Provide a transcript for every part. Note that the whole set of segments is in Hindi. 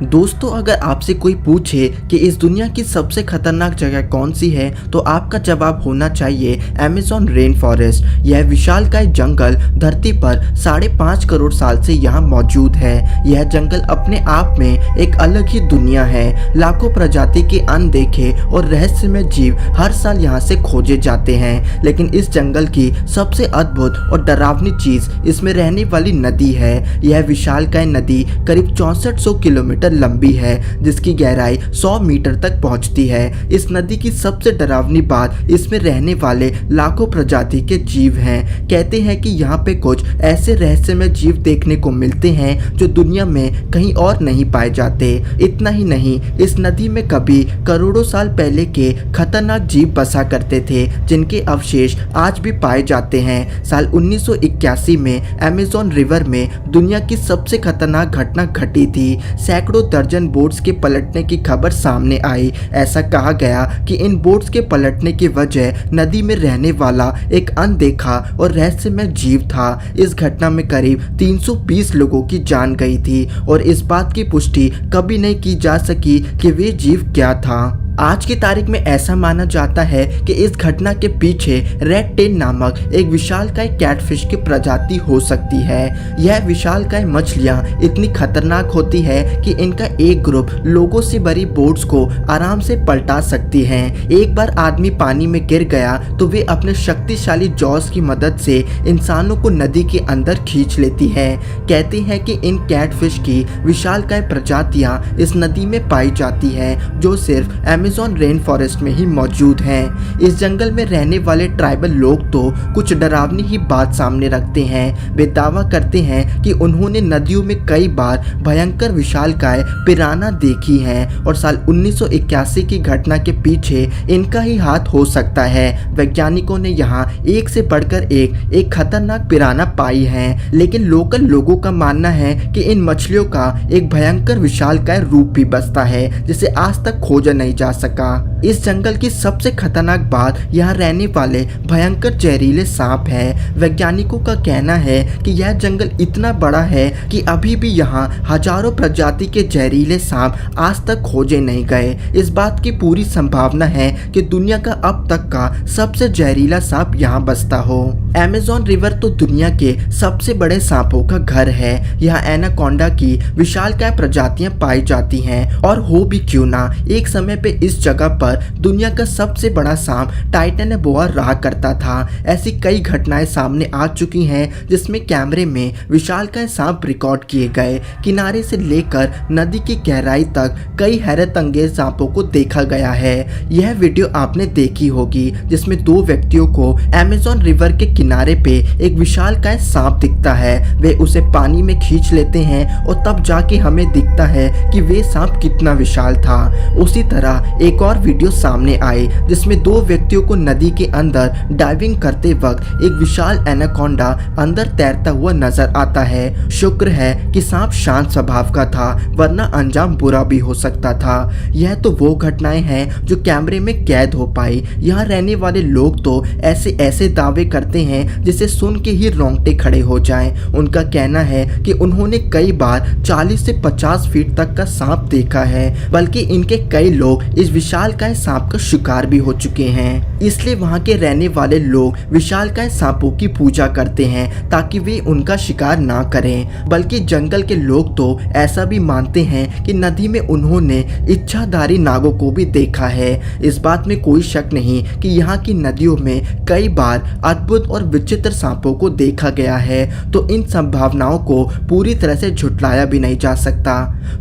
दोस्तों, अगर आपसे कोई पूछे कि इस दुनिया की सबसे खतरनाक जगह कौन सी है तो आपका जवाब होना चाहिए अमेज़न रेन फॉरेस्ट। यह विशालकाय जंगल धरती पर 5.5 करोड़ साल से यहाँ मौजूद है। यह जंगल अपने आप में एक अलग ही दुनिया है। लाखों प्रजाति के अनदेखे और रहस्यमय जीव हर साल यहाँ से खोजे जाते हैं, लेकिन इस जंगल की सबसे अद्भुत और डरावनी चीज इसमें रहने वाली नदी है। यह विशालकाय नदी करीब 6400 किलोमीटर लंबी है, जिसकी गहराई 100 मीटर तक पहुंचती है। इस नदी की सबसे डरावनी बात इसमें रहने वाले लाखों प्रजाति के जीव हैं। कहते हैं कि यहाँ पे कुछ ऐसे रहस्यमय जीव देखने को मिलते हैं जो दुनिया में कहीं और नहीं पाए जाते। इतना ही नहीं, इस नदी में कभी करोड़ों साल पहले के खतरनाक जीव बसा करते थे, जिनके अवशेष आज भी पाए जाते हैं। साल 1981 में अमेज़न रिवर में दुनिया की सबसे खतरनाक घटना घटी थी। सैकड़ों दर्जन बोट्स के पलटने की खबर सामने आई। ऐसा कहा गया कि इन बोट्स के पलटने की वजह नदी में रहने वाला एक अनदेखा और रहस्यमय जीव था। इस घटना में करीब 320 लोगों की जान गई थी और इस बात की पुष्टि कभी नहीं की जा सकी कि वे जीव क्या था। आज की तारीख में ऐसा माना जाता है कि इस घटना के पीछे रेड टेल नामक एक विशालकाय कैटफिश की प्रजाति हो सकती है। यह विशालकाय मछलियां इतनी खतरनाक होती है कि इनका एक ग्रुप लोगों से भरी बोट्स को आराम से पलटा सकती हैं। एक बार आदमी पानी में गिर गया तो वे अपने शक्तिशाली जॉस की मदद से इंसानों को नदी के अंदर खींच लेती है। कहते हैं कि इन कैटफिश की विशालकाय प्रजातियां इस नदी में पाई जाती है, जो सिर्फ अमेज़न रेन फॉरेस्ट में ही मौजूद हैं। इस जंगल में रहने वाले ट्राइबल लोग तो कुछ डरावनी ही बात सामने रखते हैं। वे दावा करते हैं कि उन्होंने नदियों में कई बार भयंकर विशालकाय पिराना देखी हैं और साल 1981 की घटना के पीछे इनका ही हाथ हो सकता है। वैज्ञानिकों ने यहाँ एक से बढ़कर एक खतरनाक पिराना पाई है, लेकिन लोकल लोगों का मानना है कि इन मछलियों का एक भयंकर विशालकाय रूप भी बसता है, जिसे आज तक खोजा नहीं जा सका। इस जंगल की सबसे खतरनाक बात यहाँ रहने वाले भयंकर जहरीले सांप है। वैज्ञानिकों का कहना है कि यह जंगल इतना बड़ा है कि अभी भी यहाँ हजारों प्रजाति के जहरीले सांप आज तक खोजे नहीं गए। इस बात की पूरी संभावना है कि दुनिया का अब तक का सबसे जहरीला सांप यहाँ बसता हो। अमेज़न रिवर तो दुनिया के सबसे बड़े सांपों का घर है। यहाँ एनाकोंडा की विशालकाय प्रजातियां पाई जाती हैं, और हो भी क्यों ना, एक समय पे इस जगह पर दुनिया का सबसे बड़ा सांप टाइटेनोबोआ रहा करता था। ऐसी कई घटनाएं सामने आ चुकी हैं जिसमें कैमरे में विशालकाय सांप रिकॉर्ड किए गए। किनारे से लेकर नदी की गहराई तक कई हैरत अंगेज सांपों को देखा गया है। यह वीडियो आपने देखी होगी जिसमें दो व्यक्तियों को अमेज़न रिवर के किनारे पे एक विशालकाय सांप दिखता है। वे उसे पानी में खींच लेते हैं और तब जाके हमें दिखता है कि वे सांप कितना विशाल था। उसी तरह एक और वीडियो सामने आई जिसमें दो व्यक्तियों को नदी के अंदर डाइविंग करते वक्त एक विशाल एनाकोंडा अंदर तैरता हुआ नजर आता है। शुक्र है कि सांप शांत स्वभाव का था, वरना अंजाम बुरा भी हो सकता था। यह तो वो घटनाएं हैं जो कैमरे में कैद हो पाई। यहाँ रहने वाले लोग तो ऐसे ऐसे दावे करते हैं जिसे सुन के ही रोंगटे खड़े हो जाएं। उनका कहना है कि उन्होंने कई बार 40 से 50 फीट तक का सांप देखा है, बल्कि इनके कई लोग इस विशालकाय सांप का शिकार भी हो चुके हैं। इसलिए वहां के रहने वाले लोग विशालकाय सांपों की पूजा करते हैं ताकि वे उनका शिकार ना करें। बल्कि जंगल के लोग तो ऐसा भी मानते हैं कि नदी में उन्होंने इच्छाधारी नागों को भी देखा है। इस बात में कोई शक नहीं कि यहाँ की नदियों में कई बार अद्भुत और विचित्र सांपों को देखा गया है, तो इन संभावनाओं को पूरी तरह से झुटलाया भी नहीं जा सकता।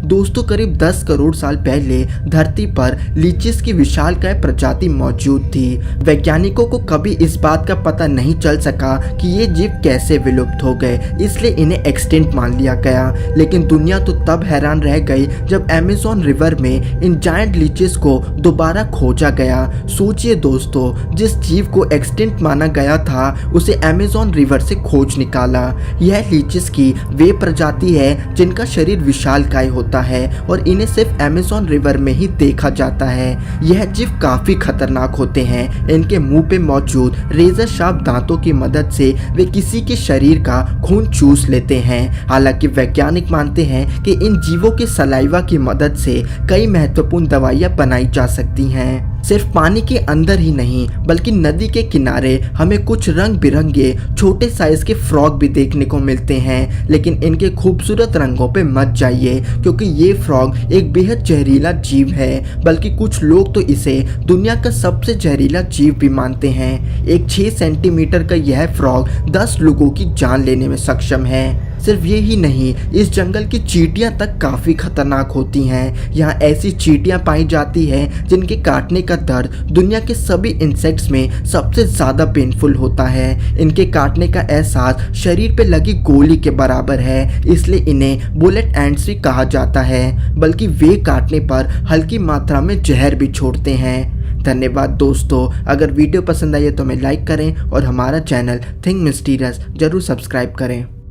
दोस्तों, करीब 10 करोड़ साल पहले धरती पर लीचिस की विशालकाय प्रजाति मौजूद थी। वैज्ञानिकों को कभी इस बात का पता नहीं चल सका कि ये जीव कैसे विलुप्त हो गए, इसलिए इन्हें एक्सटिंक्ट मान लिया गया। लेकिन दुनिया तो तब हैरान रह गई जब अमेज़न रिवर में इन जायंट लीचिस को दोबारा खोजा गया। सोचिए दोस्तों, जिस जीव को एक्सटिंक्ट माना गया था उसे अमेज़न रिवर से खोज निकाला। यह लीचिस की वे प्रजाति है जिनका शरीर विशालकाय होता है और इन्हें सिर्फ अमेज़न रिवर में ही देखा जाता जाता है। यह जीव काफी खतरनाक होते हैं। इनके मुंह पे मौजूद रेजर शार्प दांतों की मदद से वे किसी के शरीर का खून चूस लेते हैं। हालांकि वैज्ञानिक मानते हैं कि इन जीवों के सलाइवा की मदद से कई महत्वपूर्ण दवाइयां बनाई जा सकती हैं। सिर्फ पानी के अंदर ही नहीं बल्कि नदी के किनारे हमें कुछ रंग बिरंगे छोटे साइज के फ्रॉग भी देखने को मिलते हैं, लेकिन इनके खूबसूरत रंगों पे मत जाइए क्योंकि ये फ्रॉग एक बेहद जहरीला जीव है। बल्कि कुछ लोग तो इसे दुनिया का सबसे जहरीला जीव भी मानते हैं। एक 6 सेंटीमीटर का यह फ्रॉग 10 लोगों की जान लेने में सक्षम है। सिर्फ ये ही नहीं, इस जंगल की चींटियां तक काफ़ी खतरनाक होती हैं। यहाँ ऐसी चींटियां पाई जाती हैं जिनके काटने का दर्द दुनिया के सभी इंसेक्ट्स में सबसे ज़्यादा पेनफुल होता है। इनके काटने का एहसास शरीर पे लगी गोली के बराबर है, इसलिए इन्हें बुलेट एंड्स भी कहा जाता है। बल्कि वे काटने पर हल्की मात्रा में जहर भी छोड़ते हैं। धन्यवाद दोस्तों। अगर वीडियो पसंद आई है तो हमें लाइक करें और हमारा चैनल थिंक मिस्टीरियस जरूर सब्सक्राइब करें।